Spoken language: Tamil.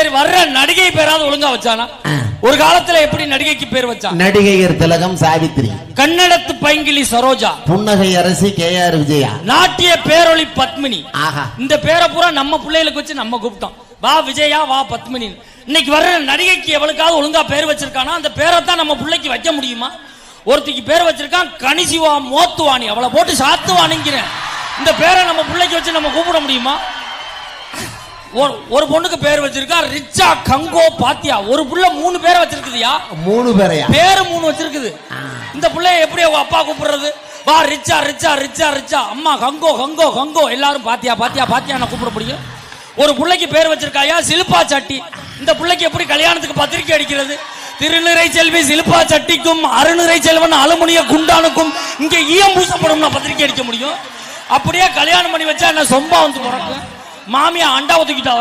சரி, வர்ற நடிகை பேராவது ஒழுங்கா வச்சானா? ஒரு காலத்துல எப்படி நடிகைக்கு பேர் வச்சான்? நடிகையர் திலகம் சாவித்ரி, கன்னடத்து பைங்கிலி சரோஜா, புன்னகை அரசி KR விஜயா, நாட்டிய பேரொளி பத்மினி. ஆஹா, இந்த பேரை பூரா நம்ம பிள்ளைகளுக்கு வச்சு நம்ம கூப்பிட்டோம். வா விஜயா, வா பத்மினி. இன்னைக்கு வர்ற நடிகைக்கு எவளுக்காவது ஒழுங்கா பேர் வச்சிருக்கானா? அந்த பேரை தான் நம்ம பிள்ளைக்கு வைக்க முடியுமா? ஒருத்திக்கு பேர் வச்சிருக்கான் கனிசிவா மோத்துவானி, அவளை போட்டு சாத்துவானிங்கிறேன். இந்த பேரை நம்ம பிள்ளைக்கு வச்சு நம்ம கூப்பிட முடியுமா? ஒரு பொண்ணுக்கு பேர் வச்சிருக்கா ரிச்சா கங்கோ பாத்தியா. ஒரு புள்ள 3 பேரை வச்சிருக்குதுயா. 3 பேரையா? பேரு 3 வச்சிருக்குது. இந்த பிள்ளைய எப்படி அவங்க அப்பா கூப்பிடுறது? வா ரிச்சா ரிச்சா ரிச்சா ரிச்சா, அம்மா கங்கோ கங்கோ கங்கோ, எல்லாரும் பாத்தியா பாத்தியா பாத்தியா நான் கூப்பிட முடியும்? ஒரு பிள்ளைக்கு பேர் வச்சிருக்காயா சில்பா சட்டி. இந்த பிள்ளைக்கு எப்படி கல்யாணத்துக்கு பத்திரிக்கை அடிக்கிறது? திருநிறை செல்வி சில்பா சட்டிக்கும் அருநிறை செல்வன் அலுமினிய குண்டானுக்கும் இங்க ஈயம் பூசப்படும் பத்திரிக்கை அடிக்க முடியும்? அப்படியே கல்யாணம் பண்ணி வச்சா என்ன சொம்பா வந்து பிறக்கும்? மாமியா அண்டா ஒத்துக்கிட்டா